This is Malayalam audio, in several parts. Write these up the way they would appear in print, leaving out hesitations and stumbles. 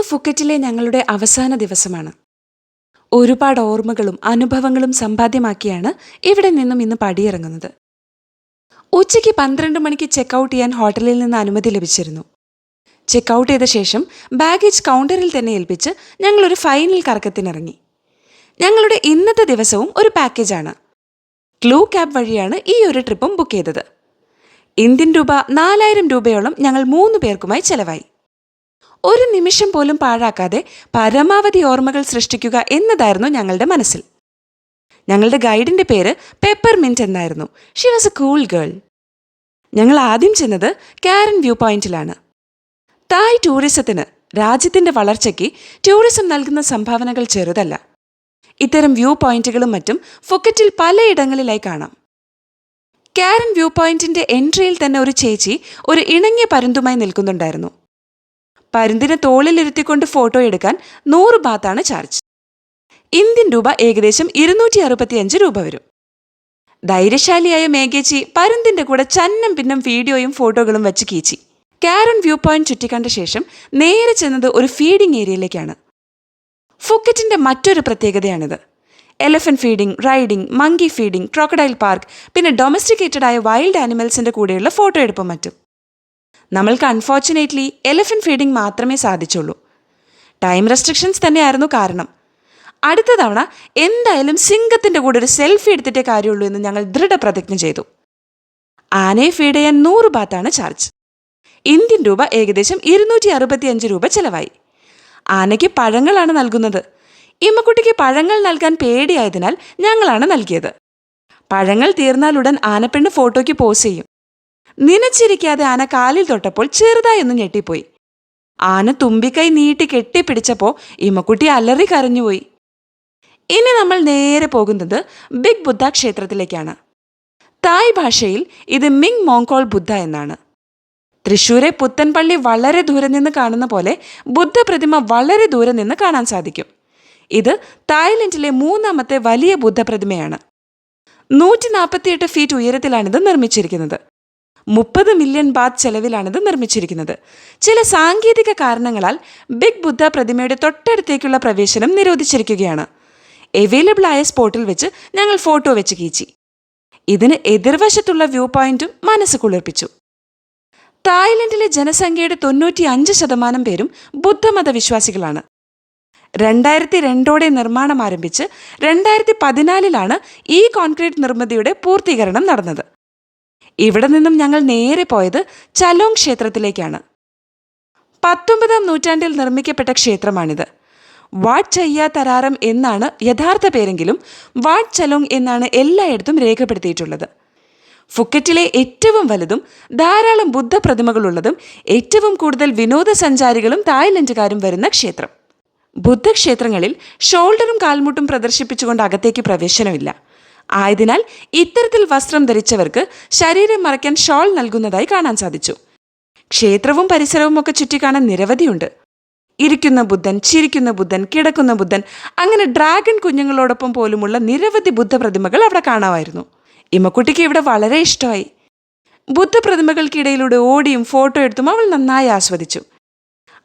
ഫുക്കറ്റിലെ ഞങ്ങളുടെ അവസാന ദിവസമാണ്. ഒരുപാട് ഓർമ്മകളും അനുഭവങ്ങളും സമ്പാദ്യമാക്കിയാണ് ഇവിടെ നിന്നും ഇന്ന് പടിയിറങ്ങുന്നത്. ഉച്ചയ്ക്ക് 12 മണിക്ക് ചെക്കൗട്ട് ചെയ്യാൻ ഹോട്ടലിൽ നിന്ന് അനുമതി ലഭിച്ചിരുന്നു. ചെക്കൗട്ട് ചെയ്ത ശേഷം ബാഗേജ് കൗണ്ടറിൽ തന്നെ ഏൽപ്പിച്ച് ഞങ്ങളൊരു ഫൈനൽ കറക്കത്തിനിറങ്ങി. ഞങ്ങളുടെ ഇന്നത്തെ ദിവസവും ഒരു പാക്കേജാണ്. ക്ലൂ ക്യാബ് വഴിയാണ് ഈ ഒരു ട്രിപ്പും ബുക്ക് ചെയ്തത്. ഇന്ത്യൻ രൂപ 4000 രൂപയോളം ഞങ്ങൾ 3 പേർക്കുമായി ചെലവായി. ഒരു നിമിഷം പോലും പാഴാക്കാതെ പരമാവധി ഓർമ്മകൾ സൃഷ്ടിക്കുക എന്നതായിരുന്നു ഞങ്ങളുടെ മനസ്സിൽ. ഞങ്ങളുടെ ഗൈഡിന്റെ പേര് പെപ്പർമിന്റ് എന്നായിരുന്നു. She was A cool girl. ഞങ്ങൾ ആദ്യം ചെന്നത് കാരൻ വ്യൂ പോയിന്റിലാണ്. തായ് ടൂറിസത്തിന്, രാജ്യത്തിന്റെ വളർച്ചയ്ക്ക് ടൂറിസം നൽകുന്ന സംഭാവനകൾ ചെറുതല്ല. ഇത്തരം വ്യൂ പോയിന്റുകളും മറ്റും ഫുക്കറ്റിൽ പലയിടങ്ങളിലായി കാണാം. കാരൻ വ്യൂ പോയിന്റിന്റെ എൻട്രിയിൽ തന്നെ ഒരു ചേച്ചി ഒരു ഇണങ്ങിയ പരുന്തുമായി നിൽക്കുന്നുണ്ടായിരുന്നു. പരുന്തിനെ തോളിലിരുത്തിക്കൊണ്ട് ഫോട്ടോ എടുക്കാൻ 100 ബാത്താണ് ചാർജ്. ഇന്ത്യൻ രൂപ ഏകദേശം 265 രൂപ വരും. ധൈര്യശാലിയായ മേഘേച്ചി പരുന്തിന്റെ കൂടെ ചന്നം പിന്നം വീഡിയോയും ഫോട്ടോകളും വെച്ച് കീച്ചി. കാരൻ വ്യൂ പോയിന്റ് ചുറ്റിക്കണ്ട ശേഷം നേരെ ചെന്നത് ഒരു ഫീഡിംഗ് ഏരിയയിലേക്കാണ്. ഫുക്കറ്റിന്റെ മറ്റൊരു പ്രത്യേകതയാണിത്. Elephant feeding, riding, monkey feeding, crocodile park, പിന്നെ ഡൊമസ്റ്റിക്കേറ്റഡ് ആയ വൈൽഡ് ആനിമൽസിന്റെ കൂടെയുള്ള ഫോട്ടോ എടുപ്പും മറ്റും. നമ്മൾക്ക് അൺഫോർച്ചുനേറ്റ്ലി എലഫന്റ് ഫീഡിംഗ് മാത്രമേ സാധിച്ചുള്ളൂ. ടൈം റെസ്ട്രിക്ഷൻസ് തന്നെയായിരുന്നു കാരണം. അടുത്ത തവണ എന്തായാലും സിംഹത്തിന്റെ കൂടെ ഒരു സെൽഫി എടുത്തിട്ടേ കാര്യമുള്ളൂ എന്ന് ഞങ്ങൾ ദൃഢപ്രതിജ്ഞ ചെയ്തു. ആനയെ ഫീഡ് ചെയ്യാൻ 100 ബാത്താണ് ചാർജ്. ഇന്ത്യൻ രൂപ ഏകദേശം 265 രൂപ ചെലവായി. ആനയ്ക്ക് പഴങ്ങളാണ് നൽകുന്നത്. ഇമ്മക്കുട്ടിക്ക് പഴങ്ങൾ നൽകാൻ പേടിയായതിനാൽ ഞങ്ങളാണ് നൽകിയത്. പഴങ്ങൾ തീർന്നാലുടൻ ആനപ്പെണ്ണ് ഫോട്ടോയ്ക്ക് പോസ് ചെയ്യും. നനച്ചിരിക്കാതെ ആന കാലിൽ തൊട്ടപ്പോൾ ചെറുതായൊന്ന് ഞെട്ടിപ്പോയി. ആന തുമ്പിക്കൈ നീട്ടി കെട്ടിപ്പിടിച്ചപ്പോൾ ഇമ്മക്കുട്ടി അലറി കരഞ്ഞുപോയി. ഇനി നമ്മൾ നേരെ പോകുന്നത് ബിഗ് ബുദ്ധ ക്ഷേത്രത്തിലേക്കാണ്. തായ് ഭാഷയിൽ ഇത് മിങ് മോങ്കോൾ ബുദ്ധ എന്നാണ്. തൃശ്ശൂരെ പുത്തൻപള്ളി വളരെ ദൂരെ നിന്ന് കാണുന്ന പോലെ ബുദ്ധപ്രതിമ വളരെ ദൂരെ നിന്ന് കാണാൻ സാധിക്കും. ഇത് തായ്ലൻഡിലെ 3ാമത്തെ വലിയ ബുദ്ധപ്രതിമയാണ്. 148 ഫീറ്റ് ഉയരത്തിലാണിത് നിർമ്മിച്ചിരിക്കുന്നത്. 30 മില്യൺ ബാത്ത് ചെലവിലാണിത് നിർമ്മിച്ചിരിക്കുന്നത്. ചില സാങ്കേതിക കാരണങ്ങളാൽ ബിഗ് ബുദ്ധ പ്രതിമയുടെ തൊട്ടടുത്തേക്കുള്ള പ്രവേശനം നിരോധിച്ചിരിക്കുകയാണ്. അവൈലബിൾ ആയ സ്പോട്ടിൽ വെച്ച് ഞങ്ങൾ ഫോട്ടോ വെച്ച് കീച്ചി. ഇതിന് എതിർവശത്തുള്ള വ്യൂ പോയിന്റും മനസ്സ് കുളിർപ്പിച്ചു. തായ്ലൻഡിലെ ജനസംഖ്യയുടെ 95% പേരും ബുദ്ധമത വിശ്വാസികളാണ്. 2002 നിർമ്മാണം ആരംഭിച്ച് 2014 ഈ കോൺക്രീറ്റ് നിർമ്മിതിയുടെ പൂർത്തീകരണം നടന്നത്. ഇവിടെ നിന്നും ഞങ്ങൾ നേരെ പോയത് ചലോങ് ക്ഷേത്രത്തിലേക്കാണ്. 19ാം നൂറ്റാണ്ടിൽ നിർമ്മിക്കപ്പെട്ട ക്ഷേത്രമാണിത്. വാട്ട് ചയ്യ തരാരം എന്നാണ് യഥാർത്ഥ പേരെങ്കിലും വാട്ട് ചലോങ് എന്നാണ് എല്ലായിടത്തും രേഖപ്പെടുത്തിയിട്ടുള്ളത്. ഫുക്കറ്റിലെ ഏറ്റവും വലുതും ധാരാളം ബുദ്ധ പ്രതിമകളുള്ളതും ഏറ്റവും കൂടുതൽ വിനോദസഞ്ചാരികളും തായ്ലൻഡുകാരും വരുന്ന ക്ഷേത്രം. ബുദ്ധക്ഷേത്രങ്ങളിൽ ഷോൾഡറും കാൽമുട്ടും പ്രദർശിപ്പിച്ചുകൊണ്ട് അകത്തേക്ക് പ്രവേശനമില്ല. ആയതിനാൽ ഇത്തരത്തിൽ വസ്ത്രം ധരിച്ചവർക്ക് ശരീരം മറയ്ക്കാൻ ഷോൾ നൽകുന്നതായി കാണാൻ സാധിച്ചു. ക്ഷേത്രവും പരിസരവും ഒക്കെ ചുറ്റിക്കാണാൻ നിരവധിയുണ്ട്. ഇരിക്കുന്ന ബുദ്ധൻ, ചിരിക്കുന്ന ബുദ്ധൻ, കിടക്കുന്ന ബുദ്ധൻ, അങ്ങനെ ഡ്രാഗൺ കുഞ്ഞുങ്ങളോടൊപ്പം പോലുമുള്ള നിരവധി ബുദ്ധപ്രതിമകൾ അവിടെ കാണാമായിരുന്നു. ഇമ്മക്കുട്ടിക്ക് ഇവിടെ വളരെ ഇഷ്ടമായി. ബുദ്ധപ്രതിമകൾക്കിടയിലൂടെ ഓടിയും ഫോട്ടോ എടുത്തും അവൾ നന്നായി ആസ്വദിച്ചു.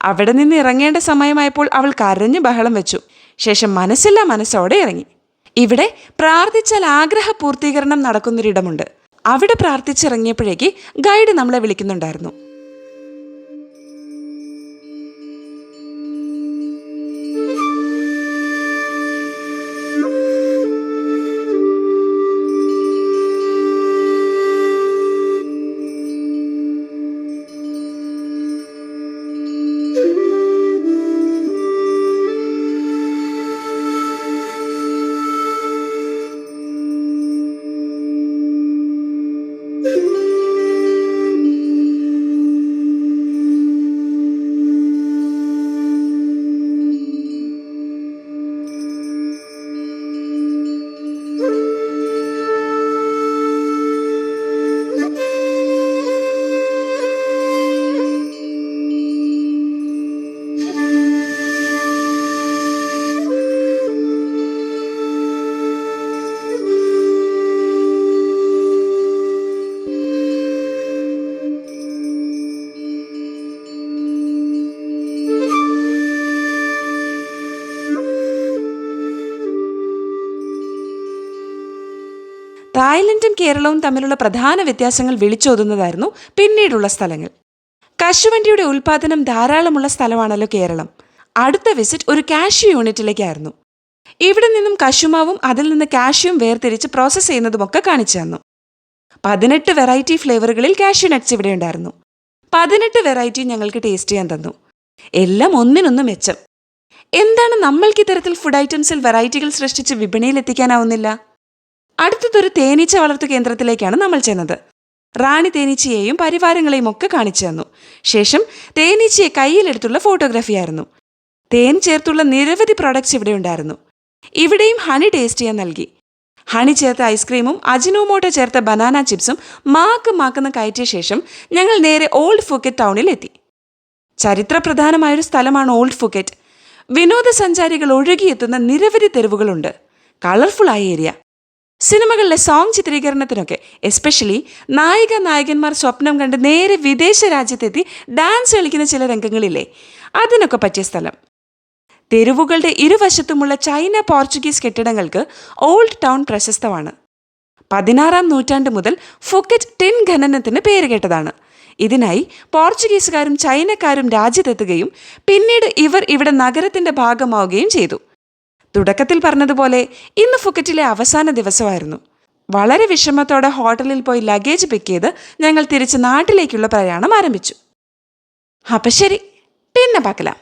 അവിടെ നിന്ന് ഇറങ്ങേണ്ട സമയമായപ്പോൾ അവൾ കരഞ്ഞു ബഹളം വെച്ചു. ശേഷം മനസ്സില്ലാ മനസ്സോടെ ഇറങ്ങി. ഇവിടെ പ്രാർത്ഥിച്ചാൽ ആഗ്രഹ പൂർത്തീകരണം നടക്കുന്നൊരിടമുണ്ട്. അവിടെ പ്രാർത്ഥിച്ചിറങ്ങിയപ്പോഴേക്ക് ഗൈഡ് നമ്മളെ വിളിക്കുന്നുണ്ടായിരുന്നു. തായ്ലൻഡും കേരളവും തമ്മിലുള്ള പ്രധാന വ്യത്യാസങ്ങൾ വിളിച്ചോതുന്നതായിരുന്നു പിന്നീടുള്ള സ്ഥലങ്ങൾ. കശുവണ്ടിയുടെ ഉൽപ്പാദനം ധാരാളമുള്ള സ്ഥലമാണല്ലോ കേരളം. അടുത്ത വിസിറ്റ് ഒരു കാഷ്യൂ യൂണിറ്റിലേക്കായിരുന്നു. ഇവിടെ നിന്നും കശുമാവും അതിൽ നിന്ന് കാഷ്യൂവും വേർതിരിച്ച് പ്രോസസ്സ് ചെയ്യുന്നതുമൊക്കെ കാണിച്ചു തന്നു. 18 വെറൈറ്റി ഫ്ലേവറുകളിൽ കാഷ്യൂ നട്ട്സ് ഇവിടെ ഉണ്ടായിരുന്നു. 18 വെറൈറ്റി ഞങ്ങൾക്ക് ടേസ്റ്റ് ചെയ്യാൻ തന്നു. എല്ലാം ഒന്നിനൊന്ന് മെച്ചം. എന്താണ് നമ്മൾക്ക് ഇത്തരത്തിൽ ഫുഡ് ഐറ്റംസിൽ വെറൈറ്റികൾ സൃഷ്ടിച്ച് വിപണിയിൽ എത്തിക്കാനാവുന്നില്ല? അടുത്തതൊരു തേനീച്ച വളർത്തു കേന്ദ്രത്തിലേക്കാണ് നമ്മൾ ചെന്നത്. റാണി തേനീച്ചയെയും പരിവാരങ്ങളെയും ഒക്കെ കാണിച്ചു തന്നു. ശേഷം തേനീച്ചയെ കയ്യിലെടുത്തുള്ള ഫോട്ടോഗ്രാഫിയായിരുന്നു. തേൻ ചേർത്തുള്ള നിരവധി പ്രോഡക്ട്സ് ഇവിടെ ഉണ്ടായിരുന്നു. ഇവിടെയും ഹണി ടേസ്റ്റ് ചെയ്യാൻ നൽകി. ഹണി ചേർത്ത ഐസ്ക്രീമും അജിനോമോട്ടോ ചേർത്ത ബനാന ചിപ്സും മാക്കുന്ന കയറ്റിയ ശേഷം ഞങ്ങൾ നേരെ ഓൾഡ് ഫുക്കറ്റ് ടൗണിലെത്തി. ചരിത്രപ്രധാനമായൊരു സ്ഥലമാണ് ഓൾഡ് ഫുക്കറ്റ്. വിനോദസഞ്ചാരികൾ ഒഴുകിയെത്തുന്ന നിരവധി തെരുവുകളുണ്ട്. കളർഫുള്ളായ ഏരിയ. സിനിമകളിലെ സോങ് ചിത്രീകരണത്തിനൊക്കെ എസ്പെഷ്യലി നായകന്മാർ സ്വപ്നം കണ്ട് നേരെ വിദേശ രാജ്യത്തെത്തി ഡാൻസ് കളിക്കുന്ന ചില രംഗങ്ങളില്ലേ, അതിനൊക്കെ പറ്റിയ സ്ഥലം. തെരുവുകളുടെ ഇരുവശത്തുമുള്ള ചൈന പോർച്ചുഗീസ് കെട്ടിടങ്ങൾക്ക് ഓൾഡ് ടൗൺ പ്രശസ്തമാണ്. 16-ാം നൂറ്റാണ്ട് മുതൽ ഫുക്കറ്റ് ടിൻ ഖനനത്തിന് പേരുകേട്ടതാണ്. ഇതിനായി പോർച്ചുഗീസുകാരും ചൈനക്കാരും രാജ്യത്തെത്തുകയും പിന്നീട് ഇവർ ഇവിടെ നഗരത്തിന്റെ ഭാഗമാവുകയും ചെയ്തു. തുടക്കത്തിൽ പറഞ്ഞതുപോലെ ഇന്ന് ഫുക്കറ്റിലെ അവസാന ദിവസമായിരുന്നു. വളരെ വിഷമത്തോടെ ഹോട്ടലിൽ പോയി ലഗേജ് പിക്ക് ചെയ്ത് ഞങ്ങൾ തിരിച്ച് നാട്ടിലേക്കുള്ള പ്രയാണം ആരംഭിച്ചു. അപ്പം ശരി, പിന്നെ പാക്കലാം.